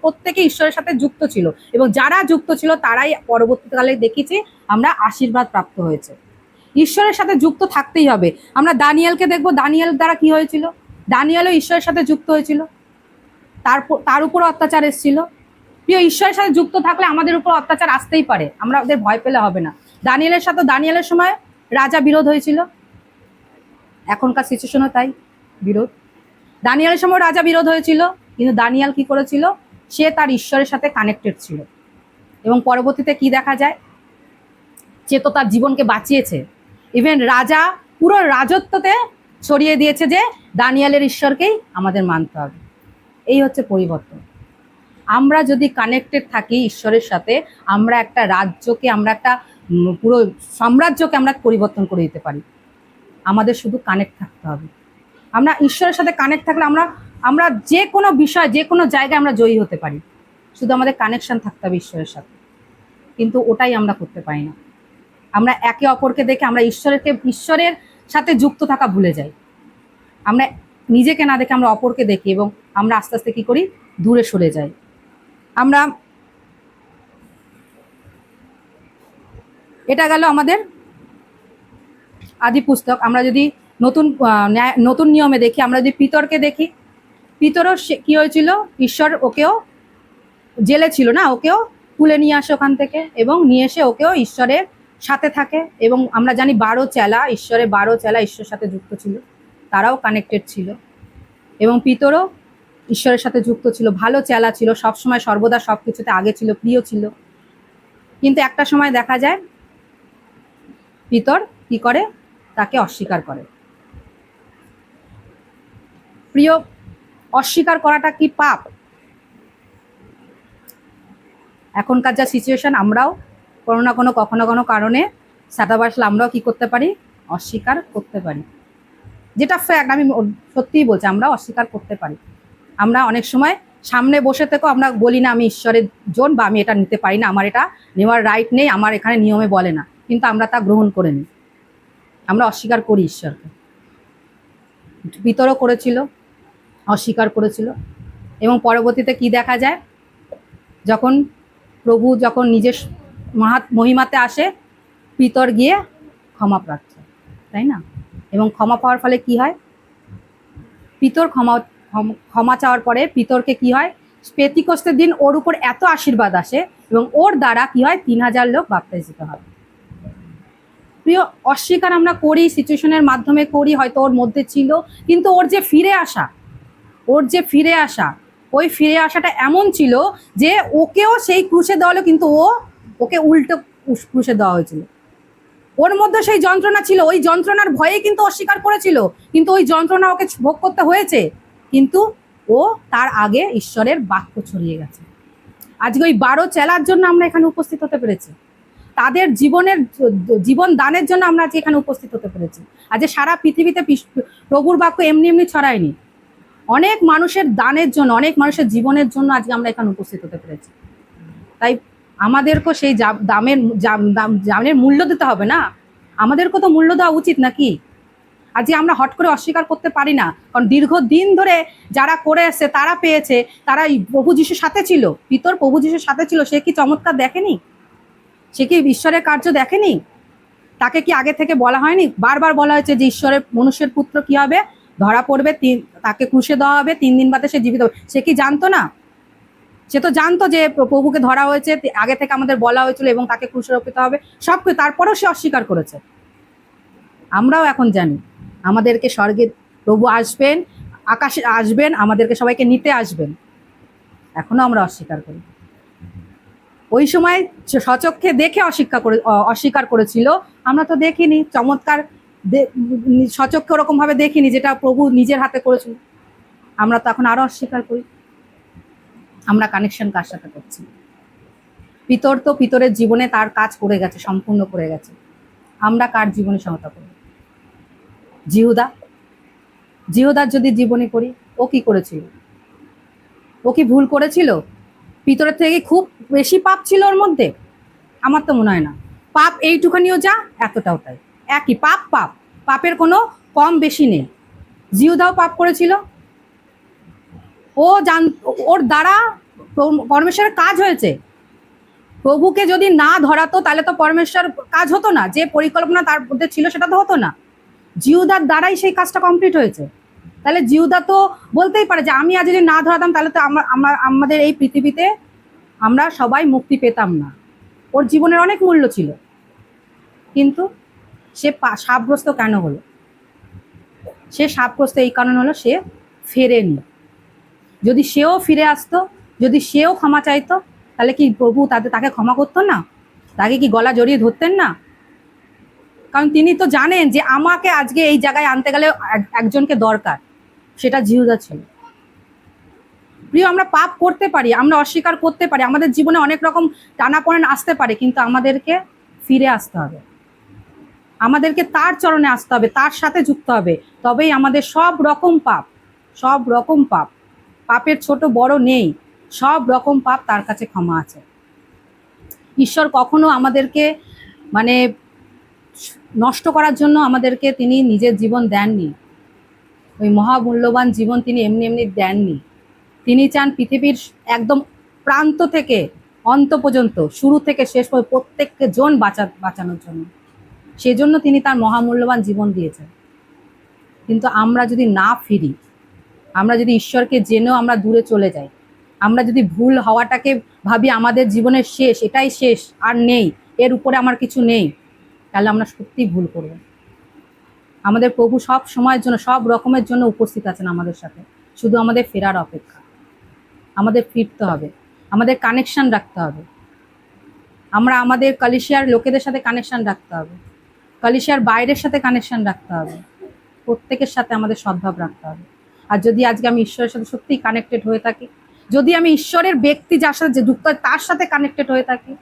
প্রত্যেকে ঈশ্বরের সাথে যুক্ত ছিল, এবং যারা যুক্ত ছিল তারাই পরবর্তীকালে দেখেছি আমরা আশীর্বাদ প্রাপ্ত হয়েছে। ঈশ্বরের সাথে যুক্ত থাকতেই হবে। আমরা দানিয়েলকে দেখবো, দানিয়েল দ্বারা কি হয়েছিল? দানিয়েলও ঈশ্বরের সাথে যুক্ত হয়েছিল, তার উপর অত্যাচার এসেছিল। প্রিয়, ঈশ্বরের সাথে যুক্ত থাকলে আমাদের উপর অত্যাচার আসতেই পারে, আমরা ওদের ভয় পেলে হবে না। দানিয়েলের সময় রাজা বিরোধ হয়েছিল, এখনকার সিচুয়েশনও তাই, বিরোধ। দানিয়েলের সময় রাজা বিরোধ হয়েছিল, কিন্তু দানিয়েল কি করেছিল? সে তার ঈশ্বরের সাথে কানেক্টেড ছিল, এবং পরবর্তীতে কি দেখা যায়? সে তো তার জীবনকে বাঁচিয়েছে। ইভেন রাজা পুরো রাজত্বতে ছড়িয়ে দিয়েছে যে দানিয়েলের ঈশ্বরকেই আমাদের মানতে হবে। এই হচ্ছে পরিবর্তন। আমরা যদি কানেক্টেড থাকি ঈশ্বরের সাথে, আমরা একটা রাজ্যকে, আমরা একটা পুরো সাম্রাজ্যকে আমরা পরিবর্তন করে দিতে পারি। আমাদের শুধু কানেক্ট থাকতে হবে। আমরা ঈশ্বরের সাথে কানেক্ট থাকলে আমরা যে কোনো বিষয়, যে কোনো জায়গায় আমরা জয়ী হতে পারি। শুধু আমাদের কানেকশন থাকতে হবে ঈশ্বরের সাথে, কিন্তু ওটাই আমরা করতে পারি না। আমরা একে অপরকে দেখে আমরা ঈশ্বরের সাথে যুক্ত থাকা ভুলে যাই। আমরা নিজেকে না দেখে আমরা অপরকে দেখি, এবং আমরা আস্তে আস্তে কি করি? দূরে সরে যাই। আমরা এটা গেল আমাদের আদি পুস্তক। আমরা যদি নতুন নিয়মে দেখি, আমরা যদি পিতরকে দেখি, পিতরও কি হয়েছিল? ঈশ্বর ওকেও, জেলে ছিল না, ওকেও তুলে নিয়ে আসে ওখান থেকে, এবং নিয়ে এসে ওকেও ঈশ্বরের সাথে থাকে। এবং আমরা জানি 12 চেলা, ঈশ্বরের 12 চেলা ঈশ্বরের সাথে যুক্ত ছিল, তারাও কানেক্টেড ছিল, এবং পিতরও ঈশ্বরের সাথে যুক্ত ছিল, ভালো চেলা ছিল, সবসময় সর্বদা সব কিছুতে আগে ছিল, প্রিয় ছিল। কিন্তু একটা সময় দেখা যায় পিতর কি করে? তাকে অস্বীকার করে। প্রিয়, অস্বীকার করাটা কি পাপ? এখনকার যা সিচুয়েশন, আমরাও কোনো না কোনো কখনো কোনো কারণে সাটাবাসলে আমরাও কি করতে পারি? অস্বীকার করতে পারি। যেটা ফ্যাক্ট, আমি সত্যিই বলছি, আমরাও অস্বীকার করতে পারি। আমরা অনেক সময় সামনে বসে থেকেও আমরা বলি না আমি ঈশ্বরের জন, বা আমি এটা নিতে পারি না, আমার এটা নেওয়ার রাইট নেই, আমার এখানে নিয়মে বলে না, কিন্তু আমরা তা গ্রহণ করে নিই, আমরা অস্বীকার করি ঈশ্বরকে। পিতরও করেছিল, অস্বীকার করেছিল, এবং পরবর্তীতে কি দেখা যায়? যখন প্রভু নিজের মহিমাতে আসে, পিতর গিয়ে ক্ষমা প্রার্থনা, তাই না? এবং ক্ষমা পাওয়ার ফলে কি হয়? পিতর ক্ষমা চাওয়ার পরে পিতরকে কি হয়? পেন্তেকস্তের দিন ওর উপর এত আশীর্বাদ আসে, এবং ওর দ্বারা কি হয়? 3000 লোক বাপ্তিস্মিত হয়। প্রিয়, অস্বীকার আমরা করি, সিচুয়েশনের মাধ্যমে করি, হয়তো ওর মধ্যে ছিল, কিন্তু ওর যে ফিরে আসা, ওই ফিরে আসাটা এমন ছিল যে ওকেও সেই ক্রুশে দেওয়া হলো, কিন্তু ওকে উল্টো ক্রুশে দেওয়া হয়েছিল। ওর মধ্যে সেই যন্ত্রণা ছিল, ওই যন্ত্রণার ভয়ে কিন্তু অস্বীকার করেছিল, কিন্তু ওই যন্ত্রণা ওকে ভোগ করতে হয়েছে, কিন্তু ও তার আগে ঈশ্বরের বাক্য ছড়িয়ে গেছে। আজকে ওই 12 চেলার জন্য আমরা এখানে উপস্থিত হতে পেরেছি, তাদের জীবন দানের জন্য আমরা আজকে এখানে উপস্থিত হতে পেরেছি। আজ সারা পৃথিবীতে প্রভুর বাক্য এমনি ছড়ায়নি, অনেক মানুষের দানের জন্য, অনেক মানুষের জীবনের জন্য আজকে আমরা এখানে উপস্থিত হতে পেরেছি। তাই আমাদেরকেও সেই দামের মূল্য দিতে হবে না? আমাদেরকেও তো মূল্য দেওয়া উচিত নাকি? আজকে আমরা হট করে অস্বীকার করতে পারি না, কারণ দীর্ঘদিন ধরে যারা করে এসছে, তারা পেয়েছে, তারা প্রভু যিশুর সাথে ছিল। পিতর প্রভু যিশুর সাথে ছিল, সে কি চমৎকার দেখেনি? সে কি ঈশ্বরের কার্য দেখেনি? তাকে কি আগে থেকে বলা হয়নি? বারবার বলা হয়েছে যে ঈশ্বরের মনুষ্যের পুত্র কি হবে? ধরা পড়বে, তাকে ক্রুশে দেওয়া হবে, 3 দিন বাদে সে জীবিত হবে। সে কি জানতো না? সে তো জানতো যে প্রভুকে ধরা হয়েছে, আগে থেকে আমাদের বলা হয়েছিল, এবং তাকে ক্রুশে রোপিত হবে, সব কিছু, তারপরেও সে অস্বীকার করেছে। আমরাও এখন জানি আমাদেরকে স্বর্গে প্রভু আসবেন, আকাশে আসবেন, আমাদেরকে সবাইকে নিতে আসবেন, এখনো আমরা অস্বীকার করি। ওই সময় সচক্ষে দেখে অস্বীকার করেছিল, আমরা তো দেখিনি। চমৎকার সচক্ষে ওরকমভাবে দেখিনি যেটা প্রভু নিজের হাতে করেছিল। আমরা তো এখন আরো অস্বীকার করি। আমরা কানেকশন কার সাথে করছি? পিতর তো পিতরের জীবনে তার কাজ করে গেছে, সম্পূর্ণ করে গেছে। আমরা কার জীবনে সহায়তা করি? জিহুদার যদি জীবনে করি, ও কি করেছিল? ও কি ভুল করেছিল? পিতরের থেকে খুব বেশি পাপ ছিল ওর মধ্যে? আমার তো মনে হয় না। পাপ এইটুখানিও যা, এতটাও তাই, একই পাপ। পাপের কোনো কম বেশি নেই। জিহুদাও পাপ করেছিল। ওর দ্বারা পরমেশ্বরের কাজ হয়েছে। প্রভুকে যদি না ধরাতো তাহলে তো পরমেশ্বর কাজ হতো না, যে পরিকল্পনা তার মধ্যে ছিল সেটা তো হতো না। জিহুদার দ্বারাই সেই কাজটা কমপ্লিট হয়েছে। তাহলে জিহুদা তো বলতেই পারে যে আমি আজ যদি না ধরাতাম তাহলে তো আমাদের এই পৃথিবীতে আমরা সবাই মুক্তি পেতাম না। ওর জীবনের অনেক মূল্য ছিল, কিন্তু সে শাপগ্রস্ত কেন হলো? সে শাপগ্রস্ত এই কারণ হলো সে ফেরেনি। যদি সেও ফিরে আসতো, যদি সেও ক্ষমা চাইতো, তাহলে কি প্রভু তাকে ক্ষমা করতো না? তাকে কি গলা জড়িয়ে ধরতেন না? কারণ তিনি তো জানেন যে আমাকে আজকে এই জায়গায় আনতে গেলে একজনকে দরকার, সেটা জিহুদা ছিল। প্রিয়, আমরা পাপ করতে পারি, আমরা অস্বীকার করতে পারি, আমাদের জীবনে অনেক রকম টানাপোড়েন আসতে পারে, কিন্তু আমাদেরকে ফিরে আসতে হবে, আমাদেরকে তার চরণে আসতে হবে, তার সাথে যুক্ত হবে। তবেই আমাদের সব রকম পাপের ছোট বড় নেই, সব রকম পাপ তার কাছে ক্ষমা আছে। ঈশ্বর কখনো আমাদেরকে মানে নষ্ট করার জন্য আমাদেরকে তিনি নিজের জীবন দেননি। ওই মহামূল্যবান জীবন তিনি এমনি এমনি দেননি। তিনি চান পৃথিবীর একদম প্রান্ত থেকে অন্ত পর্যন্ত, শুরু থেকে শেষ পর্যন্ত প্রত্যেককে জন বাঁচানোর জন্য। সেজন্য তিনি তার মহামূল্যবান জীবন দিয়েছেন। কিন্তু আমরা যদি না ফিরি, আমরা যদি ঈশ্বরকে জেনেও আমরা দূরে চলে যাই, আমরা যদি ভুল হওয়াটাকে ভাবি আমাদের জীবনের শেষ, এটাই শেষ, আর নেই, এর উপরে আমার কিছু নেই, তাহলে আমরা সত্যিই ভুল করব। আমাদের প্রভু সব সময়ের জন্য, সব রকমের জন্য উপস্থিত আছেন আমাদের সাথে, শুধু আমাদের ফেরার অপেক্ষা। আমাদের ফিরতে হবে, আমাদের কানেকশন রাখতে হবে। আমরা আমাদের কালিশিয়ার লোকেদের সাথে কানেকশন রাখতে হবে, কালিশিয়ার বাইরের সাথে কানেকশন রাখতে হবে, প্রত্যেকের সাথে আমাদের সদ্ভাব রাখতে হবে। আর যদি আজকে আমি ঈশ্বরের সাথে সত্যিই কানেক্টেড হয়ে থাকি, যদি আমি ঈশ্বরের ব্যক্তি যার সাথে যে যুক্ত তার সাথে কানেক্টেড হয়ে থাকি,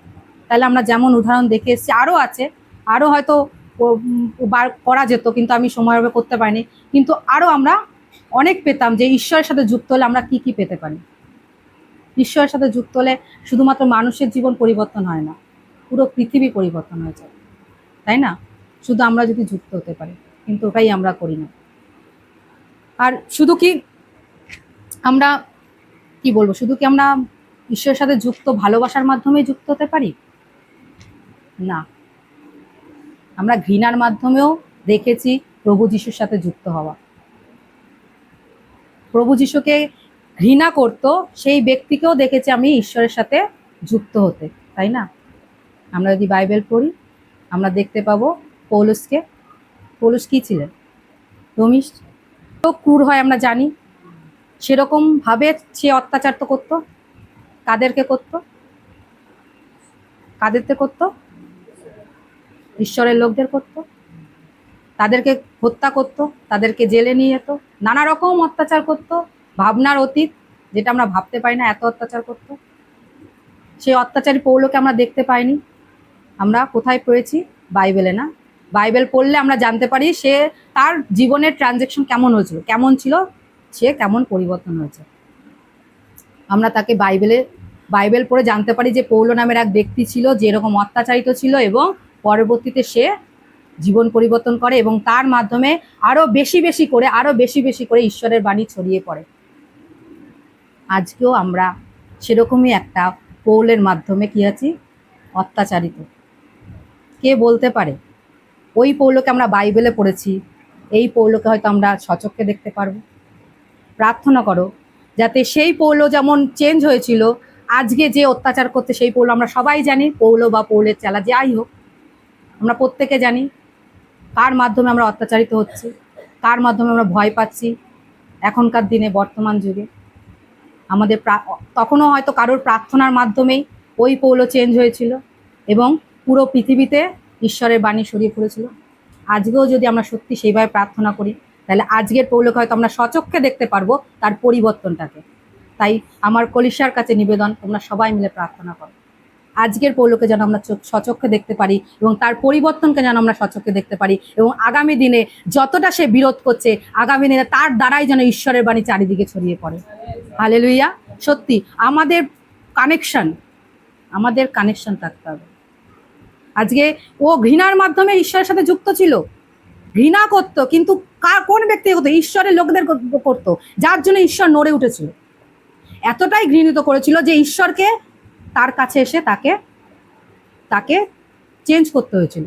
তাহলে আমরা যেমন উদাহরণ দেখে এসেছি, আরও আছে, আরও হয়তো বার করা যেত, কিন্তু আমি সময়ভাবে করতে পারিনি, কিন্তু আরও আমরা অনেক পেতাম যে ঈশ্বরের সাথে যুক্ত হলে আমরা কি কি পেতে পারি। ঈশ্বরের সাথে যুক্ত হলে শুধুমাত্র মানুষের জীবন পরিবর্তন হয় না, পুরো পৃথিবী পরিবর্তন হয়ে যায়, তাই না? শুধু আমরা যদি যুক্ত হতে পারি, কিন্তু ওটাই আমরা করি না। আর শুধু কি আমরা কি বলবো, শুধু কি আমরা ঈশ্বরের সাথে যুক্ত ভালোবাসার মাধ্যমে যুক্ত হতে পারি? না, আমরা ঘৃণার মাধ্যমেও দেখেছি প্রভু যিশুর সাথে যুক্ত হওয়া। প্রভু যিশুকে ঘৃণা করতো সেই ব্যক্তিকেও দেখেছি আমি ঈশ্বরের সাথে যুক্ত হতে, তাই না? আমরা যদি বাইবেল পড়ি আমরা দেখতে পাবো পৌলুস কি ছিলেন? রমিশ তো ক্রূর হয় আমরা জানি, সেরকম ভাবে সে অত্যাচার তো করতো। কাদেরকে করতো? করতো? ঈশ্বরের লোকদের করতো। তাদেরকে হত্যা করতো, তাদেরকে জেলে নিয়ে যেত, নানা রকম অত্যাচার করতো, ভাবনার অতীত, যেটা আমরা ভাবতে পারি না, এত অত্যাচার করতো। সেই অত্যাচারী পৌলকে আমরা দেখতে পাইনি, আমরা কোথায় পড়েছি? বাইবেলে, না? বাইবেল পড়লে আমরা জানতে পারি সে তার জীবনের ট্রানজ্যাকশন কেমন হয়েছিল, কেমন ছিল, সে কেমন পরিবর্তন হয়েছে। আমরা তাকে বাইবেল পড়ে জানতে পারি যে পৌল নামের এক ব্যক্তি ছিল যে এরকম অত্যাচারিত ছিল, এবং পরবর্তীতে সে জীবন পরিবর্তন করে, এবং তার মাধ্যমে আরো বেশি বেশি করে ঈশ্বরের বাণী ছড়িয়ে পড়ে। আজকেও আমরা সেরকমই একটা পৌলের মাধ্যমে কি আছি? অত্যাচারিত। কে বলতে পারে? ওই পৌলকে আমরা বাইবেলে পড়েছি, এই পৌলকে হয়তো আমরা সচক্ষে দেখতে পারবো। প্রার্থনা করো যাতে সেই পৌল যেমন চেঞ্জ হয়েছিল, আজকে যে অত্যাচার করতে সেই পৌল, আমরা সবাই জানি পৌল বা পৌলের চেলা যাই হোক, আমরা প্রত্যেকে জানি কার মাধ্যমে আমরা অত্যাচারিত হচ্ছি, কার মাধ্যমে আমরা ভয় পাচ্ছি। এখনকার দিনে বর্তমান যুগে আমাদের তখনও হয়তো কারোর প্রার্থনার মাধ্যমেই ওই পৌল চেঞ্জ হয়েছিল, এবং পুরো পৃথিবীতে ঈশ্বরের বাণী ছড়িয়ে পড়েছিল। আজকেও যদি আমরা সত্যি সেইভাবে প্রার্থনা করি, তাহলে আজকের পৌলকে হয়তো আমরা সচক্ষে দেখতে পারবো তার পরিবর্তনটাকে। তাই আমার কলিশার কাছে নিবেদন, তোমরা সবাই মিলে প্রার্থনা করো, আজকের পৌলকে যেন আমরা সচক্ষে দেখতে পারি এবং তার পরিবর্তনকে যেন আমরা সচক্ষে দেখতে পারি, এবং আগামী দিনে যতটা সে বিরোধ করছে, আগামী দিনে তার দ্বারাই যেন ঈশ্বরের বাণী চারিদিকে ছড়িয়ে পড়ে। হালেলুয়া। সত্যি আমাদের কানেকশন থাকতে হবে। আজকে ও ঘৃণার মাধ্যমে ঈশ্বরের সাথে যুক্ত ছিল, ঘৃণা করতো, কিন্তু কোন ব্যক্তি করতো? ঈশ্বরের লোকদের করতো, যার জন্য ঈশ্বর নড়ে উঠেছিল। এতটাই ঘৃণিত করেছিল যে ঈশ্বরকে তার কাছে এসে তাকে চেঞ্জ করতে হয়েছিল।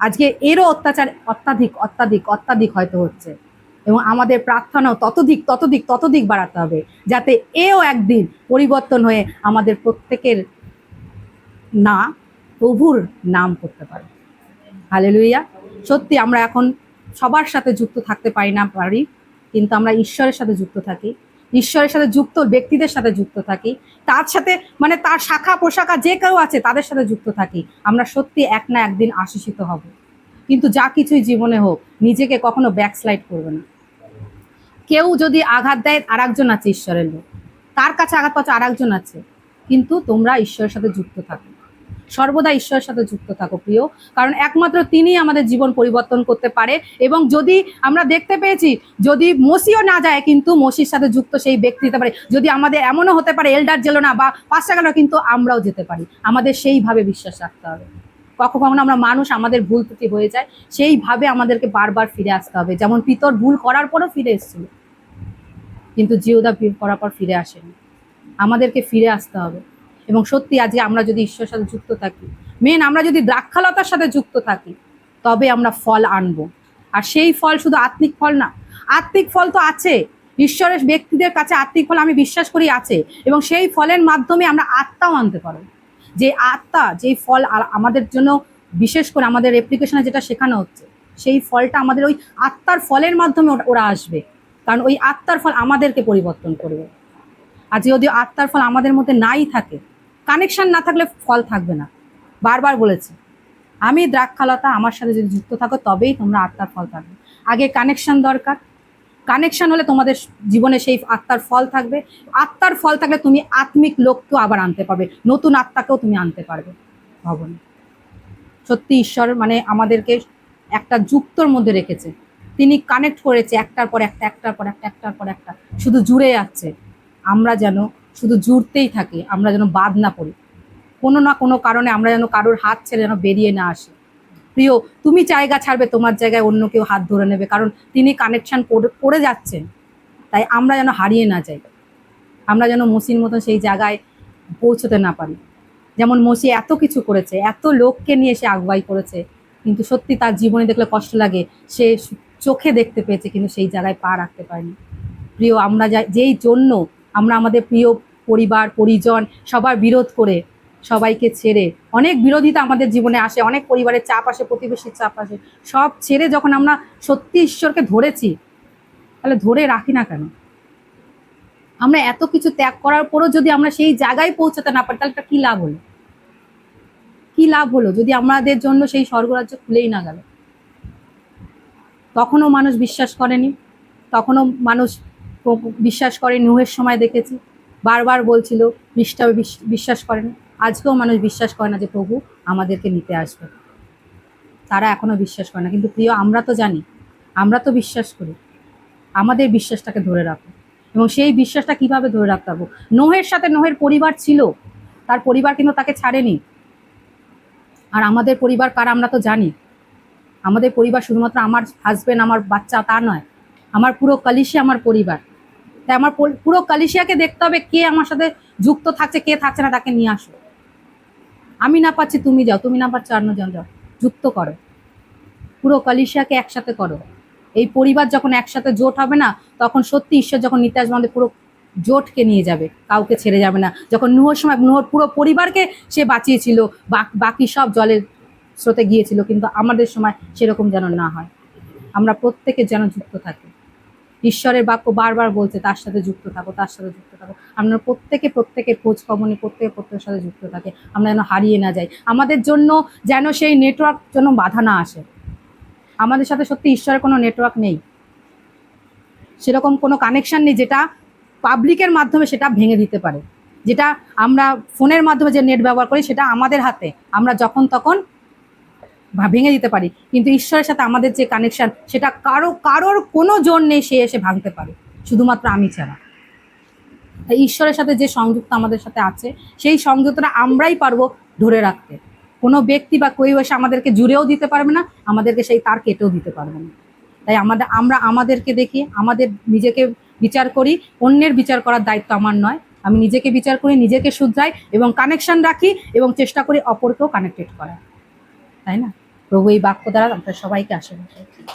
আজকে এরও অত্যাচার অত্যাধিক হয়তো হচ্ছে, এবং আমাদের প্রার্থনাও ততোধিক বাড়াতে হবে, যাতে এও একদিন পরিবর্তন হয়ে আমাদের প্রত্যেকের না প্রভুর নাম করতে পারে। হালেলুয়া। সত্যি আমরা এখন সবার সাথে যুক্ত থাকতে পারি, কিন্তু আমরা ঈশ্বরের সাথে যুক্ত থাকি, ঈশ্বরের সাথে যুক্ত ব্যক্তিদের সাথে যুক্ত থাকি, তার সাথে মানে তার শাখা প্রশাখা যে কেউ আছে তাদের সাথে যুক্ত থাকি, আমরা সত্যি এক না একদিন আশীষিত হব। কিন্তু যা কিছুই জীবনে হোক, নিজেকে কখনো ব্যাকস্লাইড করবে না। কেউ যদি আঘাত দেয়, আর একজন আছে ঈশ্বরের লোক, তার কাছে আঘাত পাচ্ছে আর একজন আছে, কিন্তু তোমরা ঈশ্বরের সাথে যুক্ত থাকো, সর্বদা ঈশ্বরের সাথে যুক্ত থাকো প্রিয়, কারণ একমাত্র তিনি আমাদের জীবন পরিবর্তন করতে পারে। এবং যদি আমরা দেখতে পেয়েছি, যদি মসিও না যায়, কিন্তু মসির সাথে যুক্ত সেই ব্যক্তি যেতে পারে। যদি আমাদের এমনও হতে পারে এল্ডার গেল না বা পাঁচটা গেল, কিন্তু আমরাও যেতে পারি। আমাদের সেইভাবে বিশ্বাস রাখতে হবে। কখনো কখনো আমরা মানুষ, আমাদের ভুল ত্রুটি হয়ে যায়, সেইভাবে আমাদেরকে বারবার ফিরে আসতে হবে। যেমন পিতর ভুল করার পরও ফিরে এসেছিল, কিন্তু জিহুদা করার পর ফিরে আসেনি। আমাদেরকে ফিরে আসতে হবে। এবং সত্যি আজকে আমরা যদি ঈশ্বরের সাথে যুক্ত থাকি, আমরা যদি দ্রাক্ষালতার সাথে যুক্ত থাকি, তবে আমরা ফল আনবো। আর সেই ফল শুধু আত্মিক ফল না, আত্মিক ফল তো আছে, ঈশ্বরের ব্যক্তিদের কাছে আত্মিক ফল আমি বিশ্বাস করি আছে, এবং সেই ফলের মাধ্যমে আমরা আত্মাও আনতে পারবো। যে আত্মা, যেই ফল আমাদের জন্য বিশেষ করে আমাদের অ্যাপ্লিকেশনে যেটা শেখানো হচ্ছে, সেই ফলটা আমাদের ওই আত্মার ফলের মাধ্যমে ওরা আসবে, কারণ ওই আত্মার ফল আমাদেরকে পরিবর্তন করবে। আজ যদি আত্মার ফল আমাদের মধ্যে নাই থাকে, কানেকশন না থাকলে ফল থাকবে না। বারবার বলেছি, আমি দ্রাক্ষালতা, আমার সাথে যদি যুক্ত থাকো তবেই তোমরা আত্মার ফল থাকবে। আগে কানেকশন দরকার, কানেকশন হলে তোমাদের জীবনে সেই আত্মার ফল থাকবে। আত্মার ফল থাকলে তুমি আত্মিক লোককেও আবার আনতে পারবে, নতুন আত্মাকেও তুমি আনতে পারবে ভবনে। সত্যি ঈশ্বর মানে আমাদেরকে একটা যুক্তর মধ্যে রেখেছে, তিনি কানেক্ট করেছে একটার পর একটা, শুধু জুড়ে যাচ্ছে। আমরা যেন শুধু জুড়তেই থাকি, আমরা যেন বাদ না পড়ি, কোনো না কোনো কারণে আমরা যেন কারোর হাত ছেড়ে যেন বেরিয়ে না আসি। প্রিয়, তুমি জায়গা ছাড়বে, তোমার জায়গায় অন্য কেউ হাত ধরে নেবে, কারণ তিনি কানেকশন করে যাচ্ছেন। তাই আমরা যেন হারিয়ে না যাই, আমরা যেন মসির মতন সেই জায়গায় পৌঁছতে না পারি। যেমন মসি এত কিছু করেছে, এত লোককে নিয়ে সে আগুয়াই করেছে, কিন্তু সত্যি তার জীবনে দেখলে কষ্ট লাগে, সে চোখে দেখতে পেয়েছে কিন্তু সেই জায়গায় পা রাখতে পারেনি। প্রিয়, আমরা যেই জন্য আমরা আমাদের প্রিয় পরিবার পরিজন সবার বিরোধ করে, সবাইকে ছেড়ে, অনেক বিরোধিতা আমাদের জীবনে আসে, অনেক পরিবারের চাপ আসে, প্রতিবেশীর চাপ আসে, সব ছেড়ে যখন আমরা সত্যি ঈশ্বরকে ধরেছি, তাহলে ধরে রাখি না কেন? আমরা এত কিছু ত্যাগ করার পরও যদি আমরা সেই জায়গায় পৌঁছাতে না পারি, তাহলে কি লাভ হলো? কি লাভ হলো যদি আমাদের জন্য সেই স্বর্গরাজ্য খুলেই না গেল? তখনও মানুষ বিশ্বাস করেনি, তখনও মানুষ বিশ্বাস করে। নুহের সময় দেখেছি বারবার বলছিল, পৃষ্ঠাবে বিশ্বাস করেনি। আজকেও মানুষ বিশ্বাস করে না যে প্রভু আমাদেরকে নিতে আসবে, তারা এখনো বিশ্বাস করে না। কিন্তু প্রিয়, আমরা তো জানি, আমরা তো বিশ্বাস করি। আমাদের বিশ্বাসটাকে ধরে রাখো, এবং সেই বিশ্বাসটা কিভাবে ধরে রাখতে পারবো? নোহের সাথে নোহের পরিবার ছিল, তার পরিবার কিন্তু তাকে ছাড়েনি। আর আমাদের পরিবার কারা আমরা তো জানি। আমাদের পরিবার শুধুমাত্র আমার হাজবেন্ড, আমার বাচ্চা তা নয়, আমার পুরো কালিশিয়া আমার পরিবার। তাই আমার পুরো কালিশিয়াকে দেখতে হবে কে আমার সাথে যুক্ত থাকছে, কে থাকছে না, তাকে নিয়ে আসো। আমি না পাচ্ছি তুমি যাও, তুমি না পাচ্ছি অন্যজন যাও, যুক্ত করো, পুরো কালিশিয়াকে একসাথে করো। এই পরিবার যখন একসাথে জোট হবে না, তখন সত্যি ঈশ্বর যখন নিতে আসবে আমাদের পুরো জোটকে নিয়ে যাবে, কাউকে ছেড়ে যাবে না। যখন নুহর সময় নুহর পুরো পরিবারকে সে বাঁচিয়েছিল, বাকি সব জলের স্রোতে গিয়েছিল, কিন্তু আমাদের সময় সেরকম যেন না হয়। আমরা প্রত্যেকে যেন যুক্ত থাকি। ঈশ্বরের বাক্য বারবার বলছে তার সাথে যুক্ত থাকো, তার সাথে যুক্ত থাকো। আমরা প্রত্যেকের খোঁজ খবর নিয়ে প্রত্যেকের সাথে যুক্ত থাকে, আমরা যেন হারিয়ে না যাই। আমাদের জন্য যেন সেই নেটওয়ার্ক যেন বাধা না আসে। আমাদের সাথে সত্যি ঈশ্বরের কোনো নেটওয়ার্ক নেই, সেরকম কোনো কানেকশন নেই যেটা পাবলিকের মাধ্যমে সেটা ভেঙে দিতে পারে। যেটা আমরা ফোনের মাধ্যমে যে নেট ব্যবহার করি সেটা আমাদের হাতে, আমরা যখন তখন ভেঙে দিতে পারি, কিন্তু ঈশ্বরের সাথে আমাদের যে কানেকশন সেটা কারোর কোনো জোর নেই সে এসে ভাঙতে পারে, শুধুমাত্র আমি ছাড়া। তাই ঈশ্বরের সাথে যে সংযুক্ত আমাদের সাথে আছে সেই সংযুক্তটা আমরাই পারবো ধরে রাখতে। কোনো ব্যক্তি বা কেউ এসে আমাদেরকে জুড়েও দিতে পারবে না, আমাদেরকে সেই তার কেটেও দিতে পারবে না। তাই আমরা আমাদেরকে দেখি, আমাদের নিজেকে বিচার করি, অন্যের বিচার করার দায়িত্ব আমার নয়। আমি নিজেকে বিচার করি, নিজেকে শুধরাই এবং কানেকশন রাখি এবং চেষ্টা করি অপরকেও কানেক্টেড করার, তাই না? প্রভু এই বাক্য দ্বারা আপনাদের সবাইকে আশীর্বাদ করুন।